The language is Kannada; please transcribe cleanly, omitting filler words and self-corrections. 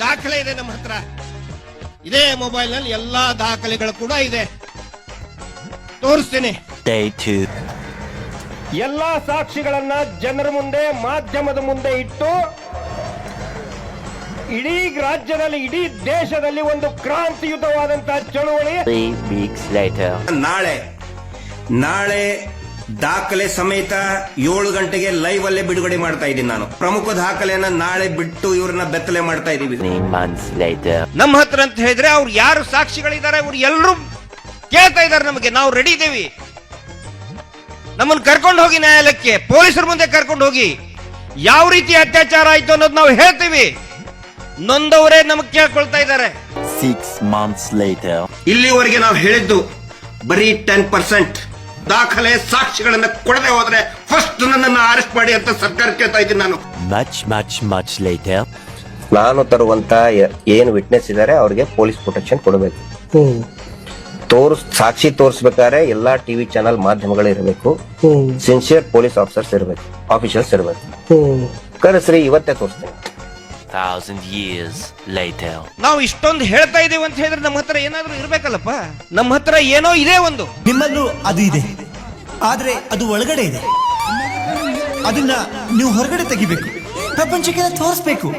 ದಾಖಲೆ ಇದೆ ನಮ್ಮ ಹತ್ರ. ಇದೇ ಮೊಬೈಲ್ ನಲ್ಲಿ ಎಲ್ಲಾ ದಾಖಲೆಗಳು ಕೂಡ ಇದೆ, ತೋರಿಸ್ತೀನಿ. ಎಲ್ಲಾ ಸಾಕ್ಷಿಗಳನ್ನ ಜನರ ಮುಂದೆ, ಮಾಧ್ಯಮದ ಮುಂದೆ ಇಟ್ಟು ಇಡೀ ರಾಜ್ಯದಲ್ಲಿ, ಇಡೀ ದೇಶದಲ್ಲಿ ಒಂದು ಕ್ರಾಂತಿಯುತವಾದಂತಹ ಚಳುವಳಿ. ನಾಳೆ ದಾಖಲೆ ಸಮೇತ 7 ಗಂಟೆಗೆ ಲೈವ್ ಅಲ್ಲೇ ಬಿಡುಗಡೆ ಮಾಡ್ತಾ ಇದ್ದೀನಿ ನಾನು. ಪ್ರಮುಖ ದಾಖಲೆಯನ್ನ ನಾಳೆ ಬಿಟ್ಟು ಇವ್ರನ್ನ ಬೆತ್ತಲೆ ಮಾಡ್ತಾ ಇದೀವಿ. ನಮ್ಮ ಹತ್ರ ಅಂತ ಹೇಳಿದ್ರೆ ಅವ್ರು ಯಾರು ಸಾಕ್ಷಿಗಳಿದ್ದಾರೆ ಅವ್ರು ಎಲ್ಲರೂ ಕೇಳ್ತಾ ಇದ್ದಾರೆ ನಮಗೆ. ನಾವು ರೆಡಿ ಇದ್ದೇವೆ. ನಮ್ಮನ್ನು ಕರ್ಕೊಂಡು ಹೋಗಿ ನ್ಯಾಯಾಲಯಕ್ಕೆ, ಪೊಲೀಸರ ಮುಂದೆ ಕರ್ಕೊಂಡು ಹೋಗಿ ಯಾವ ರೀತಿ ಅತ್ಯಾಚಾರ ಆಯ್ತು ಅನ್ನೋದು ನಾವು ಹೇಳ್ತೀವಿ. ನೊಂದವರೇ ನಮಗೆ ಕೇಳ್ಕೊಳ್ತಾ ಇದ್ದಾರೆ. 6 months later. ಇಲ್ಲಿವರೆಗೆ ನಾವು ಹೇಳಿದ್ದು ಬರೀ 10%. ದಾಖಲೆ ಸಾಕ್ಷಿಗಳನ್ನ ಕೊಡದೆ ಹೋದ್ರೆ ಫಸ್ಟ್ ನನ್ನನ್ನು ಅರೆಸ್ಟ್ ಮಾಡಿ ಅಂತ ಸರ್ಕಾರ ಕೇಳ್ತಾ ಇದ್ದೀನಿ ನಾನು. Much later. ನಾನು ತರುವಂತ ಏನು ವಿಟ್ನೆಸ್ ಇದ್ದಾರೆ ಅವ್ರಿಗೆ ಪೊಲೀಸ್ ಪ್ರೊಟೆಕ್ಷನ್ ಕೊಡಬೇಕು. ಸಾಕ್ಷಿ ತೋರಿಸ್ಬೇಕಾದ್ರೆ ಎಲ್ಲಾ ಟಿವಿ ಚಾನೆಲ್ ಮಾಧ್ಯಮಗಳು ಇರಬೇಕು. ಸಿನ್ಸಿಯರ್ ಪೊಲೀಸ್ ಆಫೀಸರ್ಸ್ ಇರಬೇಕು, ಆಫೀಷಿಯಲ್ಸ್ ಇರಬೇಕು. ಕರೆಸ್ರಿ, ಇವತ್ತೇ ತೋರಿಸ್ತೇನೆ. 1000 years later. ನಾವು ಇಷ್ಟೊಂದು ಹೇಳ್ತಾ ಇದೀವಿ ಅಂತ ಹೇಳಿದ್ರೆ ನಮ್ಮ ಹತ್ರ ಏನಾದ್ರೂ ಇರ್ಬೇಕಲ್ಲಪ್ಪ. ನಮ್ಮ ಹತ್ರ ಏನೋ ಇದೆ ಒಂದು. ನಿಮ್ಮಲ್ಲೂ ಅದು ಇದೆ, ಆದ್ರೆ ಅದು ಒಳಗಡೆ ಇದೆ. ಅದನ್ನ ನೀವು ಹೊರಗಡೆ ತೆಗಿಬೇಕು, ಪ್ರಪಂಚಕ್ಕೆ ತೋರಿಸ್ಬೇಕು.